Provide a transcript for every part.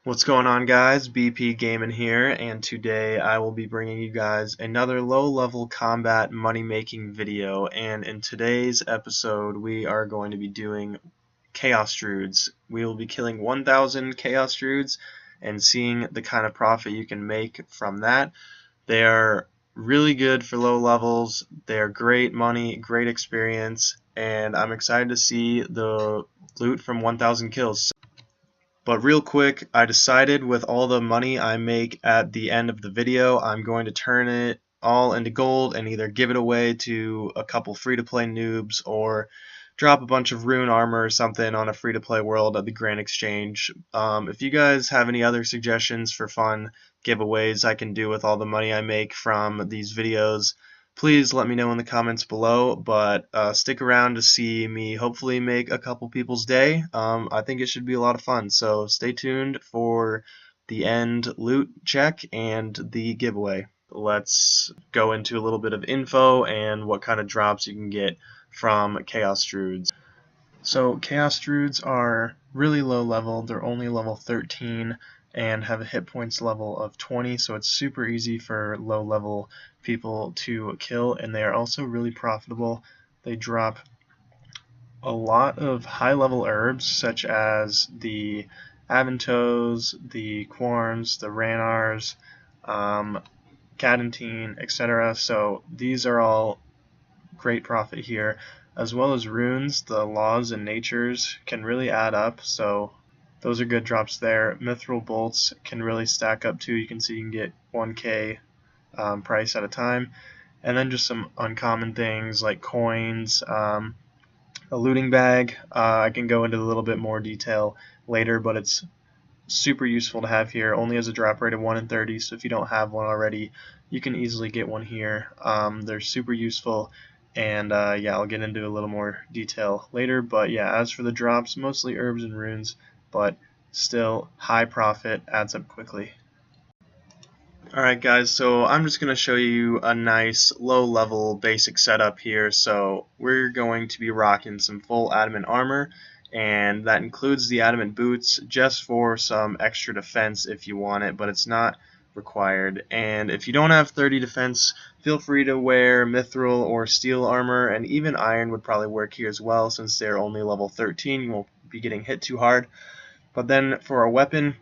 What's going on, guys? BP Gaming here, and today I will be bringing you guys another low-level combat money-making video. And in today's episode we are going to be doing Chaos Druids. We will be killing 1,000 Chaos Druids and seeing the kind of profit you can make from that. They are really good for low levels. They are great money, great experience, and I'm excited to see the loot from 1,000 kills. But real quick, I decided with all the money I make at the end of the video, I'm going to turn it all into gold and either give it away to a couple free-to-play noobs or drop a bunch of rune armor or something on a free-to-play world at the Grand Exchange. If you guys have any other suggestions for fun giveaways I can do with all the money I make from these videos, please let me know in the comments below, but stick around to see me hopefully make a couple people's day. I think it should be a lot of fun, so stay tuned for the end loot check and the giveaway. Let's go into a little bit of info and what kind of drops you can get from Chaos Druids. So Chaos Druids are really low level. They're only level 13 and have a hit points level of 20, so it's super easy for low level people to kill, and they are also really profitable. They drop a lot of high level herbs such as the Aventos, the Quarms, the Ranars, Cadentine, etc. So these are all great profit here, as well as runes. The laws and natures can really add up, so those are good drops there. Mithril bolts can really stack up too. You can see you can get 1k price at a time, and then just some uncommon things like coins, a looting bag. I can go into a little bit more detail later, but it's super useful to have here. Only has a drop rate of 1 in 30, so if you don't have one already, you can easily get one here. They're super useful, and yeah, I'll get into a little more detail later. But yeah, as for the drops, mostly herbs and runes, but still high profit, adds up quickly. Alright guys, so I'm just going to show you a nice low level basic setup here. So we're going to be rocking some full adamant armor, and that includes the adamant boots just for some extra defense if you want it, but it's not required. And if you don't have 30 defense, feel free to wear mithril or steel armor, and even iron would probably work here as well since they're only level 13. You won't be getting hit too hard. But then for a weapon,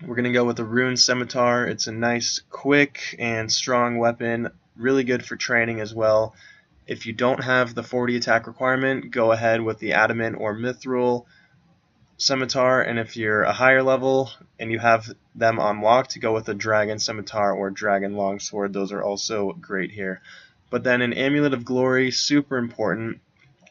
we're going to go with a rune scimitar. It's a nice, quick, and strong weapon, really good for training as well. If you don't have the 40 attack requirement, go ahead with the adamant or mithril scimitar, and if you're a higher level and you have them unlocked, go with a dragon scimitar or dragon longsword. Those are also great here. But then an amulet of glory, super important.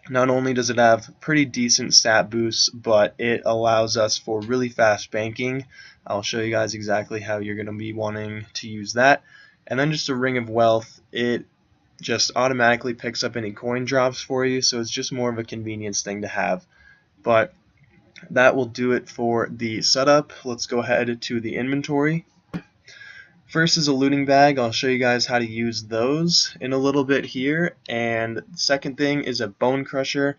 Not only does it have pretty decent stat boosts, but it allows us for really fast banking. I'll show you guys exactly how you're going to be wanting to use that. And then just a ring of wealth. It just automatically picks up any coin drops for you, so it's just more of a convenience thing to have. But that will do it for the setup. Let's go ahead to the inventory. First is a looting bag. I'll show you guys how to use those in a little bit here. And second thing is a bone crusher.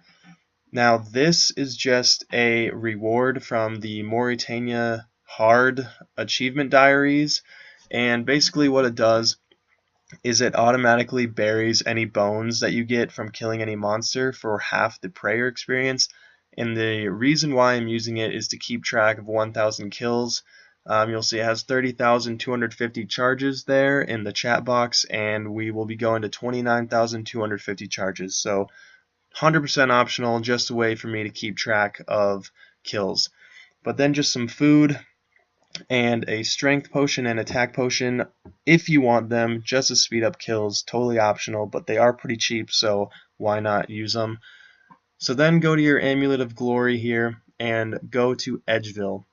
Now this is just a reward from the Mauritania Hard achievement diaries, and basically what it does is it automatically buries any bones that you get from killing any monster for half the prayer experience. And the reason why I'm using it is to keep track of 1,000 kills. You'll see it has 30,250 charges there in the chat box, and we will be going to 29,250 charges. So 100% optional, just a way for me to keep track of kills. But then just some food and a strength potion and attack potion if you want them, just to speed up kills. Totally optional, but they are pretty cheap, so why not use them. So then go to your amulet of glory here and go to Edgeville.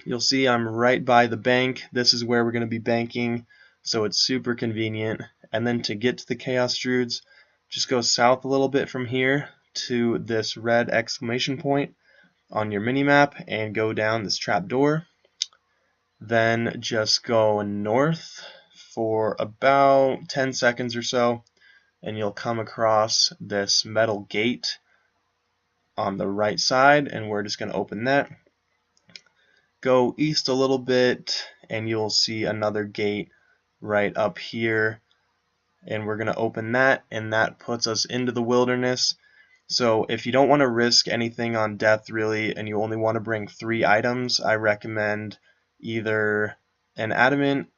You'll see I'm right by the bank. This is where we're going to be banking, so it's super convenient. And then to get to the Chaos Druids, just go south a little bit from here to this red exclamation point on your minimap and go down this trap door. Then just go north for about 10 seconds or so, and you'll come across this metal gate on the right side, and we're just going to open that. go east a little bit and you'll see another gate right up here, and we're going to open that, and that puts us into the wilderness. So if you don't want to risk anything on death really, and you only want to bring 3 items, I recommend either an adamant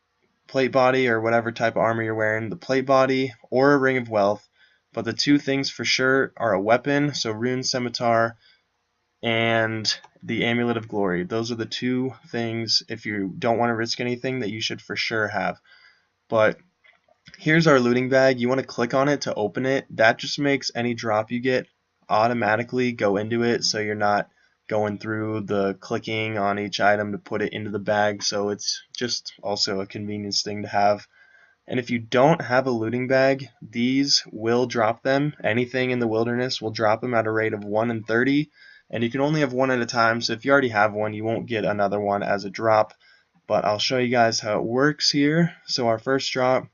plate body or whatever type of armor you're wearing, the plate body or a ring of wealth. But the 2 things for sure are a weapon, so rune scimitar, and the amulet of glory. Those are the 2 things, if you don't want to risk anything, that you should for sure have. But here's our looting bag. You want to click on it to open it. That just makes any drop you get automatically go into it, so you're not going through the clicking on each item to put it into the bag. So it's just also a convenience thing to have. And if you don't have a looting bag, these will drop them. Anything in the wilderness will drop them at a rate of 1 in 30, and you can only have one at a time, so if you already have one, you won't get another one as a drop. But I'll show you guys how it works here. So our first drop,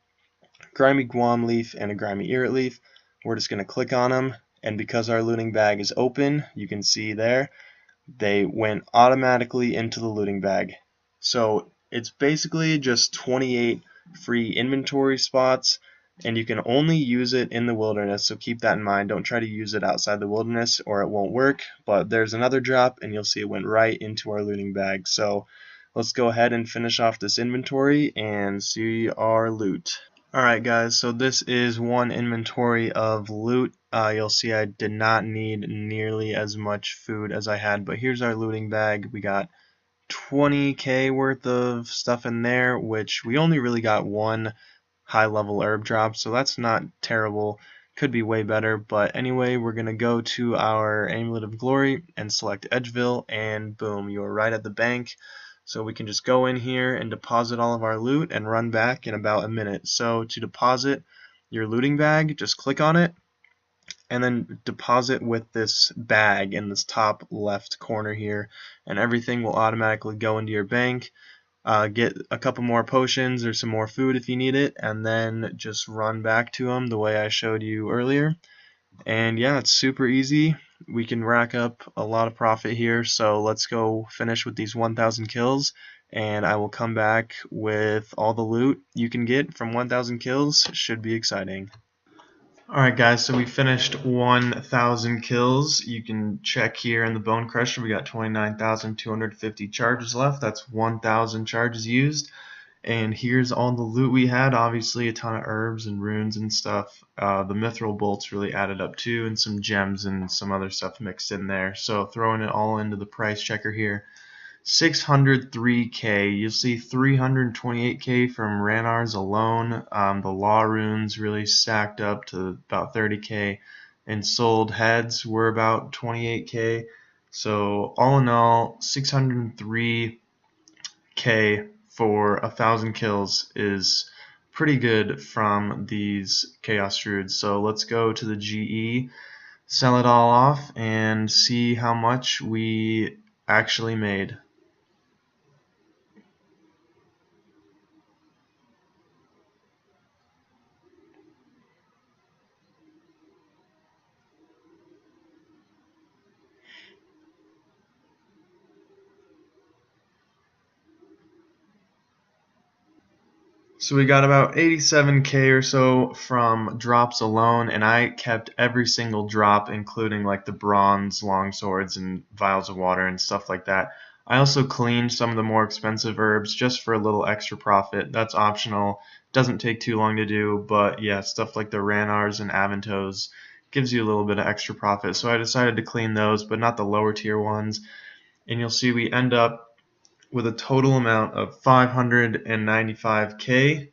grimy guam leaf and a grimy erit leaf. We're just going to click on them, and because our looting bag is open, you can see there, they went automatically into the looting bag. So it's basically just 28 free inventory spots, and you can only use it in the wilderness, so keep that in mind. Don't try to use it outside the wilderness or it won't work. But there's another drop, and you'll see it went right into our looting bag. So let's go ahead and finish off this inventory and see our loot. Alright guys, so this is one inventory of loot. You'll see I did not need nearly as much food as I had, but here's our looting bag. We got 20k worth of stuff in there, which we only really got 1 high level herb drop, so that's not terrible. Could be way better, but anyway, we're going to go to our amulet of glory and select Edgeville, and boom, you are right at the bank. So we can just go in here and deposit all of our loot and run back in about a minute. So to deposit your looting bag, just click on it and then deposit with this bag in this top left corner here, and everything will automatically go into your bank. Get a couple more potions or some more food if you need it, and then just run back to them the way I showed you earlier. And yeah, it's super easy. We can rack up a lot of profit here, so let's go finish with these 1,000 kills, and I will come back with all the loot you can get from 1,000 kills. Should be exciting. Alright guys, so we finished 1,000 kills. You can check here in the Bone Crusher, we got 29,250 charges left. That's 1,000 charges used. And here's all the loot we had. Obviously a ton of herbs and runes and stuff. The mithril bolts really added up too, and some gems and some other stuff mixed in there. So throwing it all into the price checker here, 603k. You'll see 328k from Ranar's alone. The law runes really stacked up to about 30k, and sold heads were about 28k. So all in all, 603k for 1,000 kills is pretty good from these Chaos Druids. So let's go to the GE, sell it all off, and see how much we actually made. So we got about 87k or so from drops alone, and I kept every single drop, including like the bronze longswords and vials of water and stuff like that. I also cleaned some of the more expensive herbs just for a little extra profit. That's optional. Doesn't take too long to do, but yeah, stuff like the Ranars and Aventos gives you a little bit of extra profit. So I decided to clean those, but not the lower tier ones. And you'll see we end up with a total amount of 595k,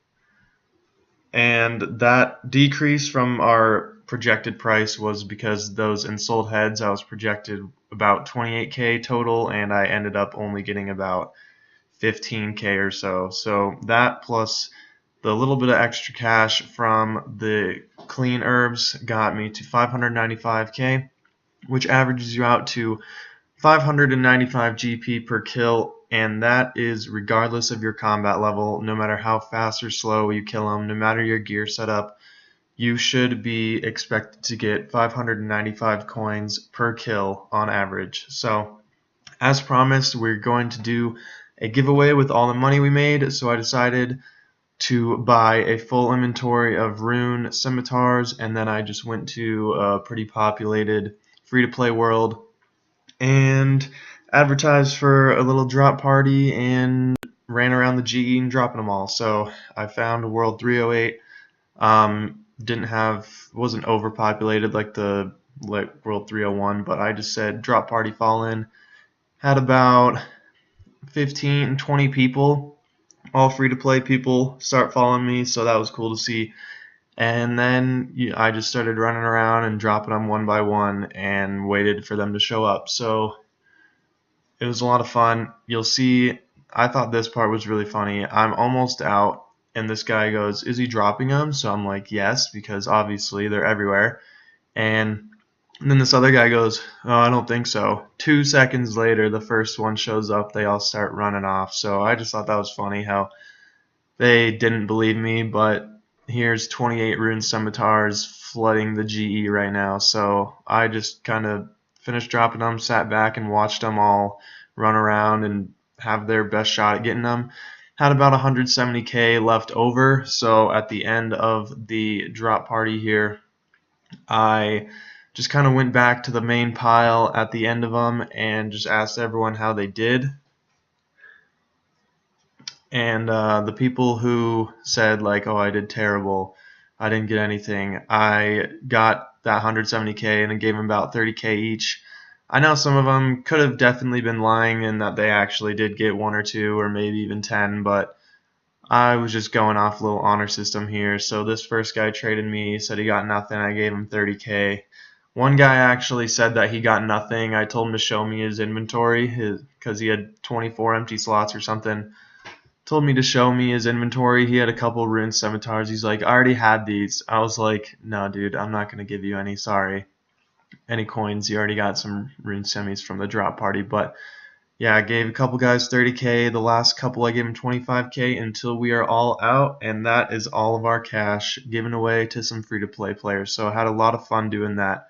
and that decrease from our projected price was because those unsold heads, I was projected about 28k total, and I ended up only getting about 15k or so. So that plus the little bit of extra cash from the clean herbs got me to 595k, which averages you out to 595 GP per kill, and that is regardless of your combat level. No matter how fast or slow you kill them, no matter your gear setup, you should be expected to get 595 coins per kill on average. So as promised, we're going to do a giveaway with all the money we made, so I decided to buy a full inventory of rune scimitars, and then I just went to a pretty populated free-to-play world and advertised for a little drop party and ran around the GE and dropping them all. So I found World 308. Wasn't overpopulated like World 301, but I just said drop party fall in. Had about 15, 20 people, all free to play people, start following me, so that was cool to see. And then I just started running around and dropping them one by one and waited for them to show up. So it was a lot of fun. You'll see, I thought this part was really funny. I'm almost out, and this guy goes, "Is he dropping them?" So I'm like, yes, because obviously they're everywhere. And then this other guy goes, "Oh, I don't think so." 2 seconds later, the first one shows up. They all start running off. So I just thought that was funny how they didn't believe me, but here's 28 rune scimitars flooding the GE right now. So I just kind of finished dropping them, sat back and watched them all run around and have their best shot at getting them. Had about 170k left over, so at the end of the drop party here, I just kind of went back to the main pile at the end of them and just asked everyone how they did. And the people who said like, "Oh, I did terrible, I didn't get anything," I got that 170k and I gave them about 30k each. I know some of them could have definitely been lying and that they actually did get 1 or 2 or maybe even 10, but I was just going off a little honor system here. So this first guy traded me, said he got nothing. I gave him 30k. One guy actually said that he got nothing. I told him to show me his inventory because he had 24 empty slots or something. Told me to show me his inventory. He had a couple rune scimitars. He's like, "I already had these." I was like, "No, dude, I'm not going to give you any. Sorry. Any coins. You already got some rune semis from the drop party." But yeah, I gave a couple guys 30k. The last couple I gave them 25k until we are all out, and that is all of our cash given away to some free-to-play players. So I had a lot of fun doing that.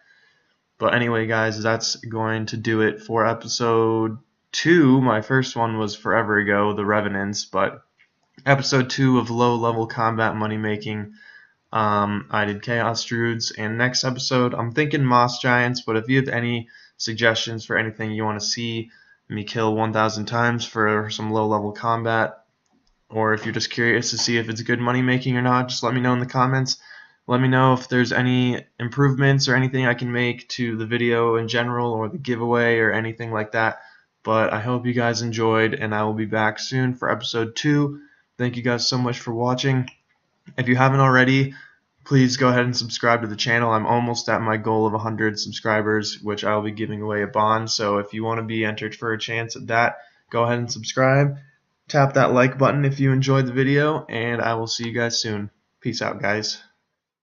But anyway, guys, that's going to do it for episode 2. My first one was forever ago, the Revenants, but episode 2 of low-level combat money making. I did Chaos Druids, and next episode I'm thinking Moss Giants, but if you have any suggestions for anything you want to see me kill 1,000 times for some low-level combat, or if you're just curious to see if it's good money making or not, just let me know in the comments. Let me know if there's any improvements or anything I can make to the video in general or the giveaway or anything like that. But I hope you guys enjoyed, and I will be back soon for episode 2. Thank you guys so much for watching. If you haven't already, please go ahead and subscribe to the channel. I'm almost at my goal of 100 subscribers, which I'll be giving away a bond. So if you want to be entered for a chance at that, go ahead and subscribe. Tap that like button if you enjoyed the video, and I will see you guys soon. Peace out, guys.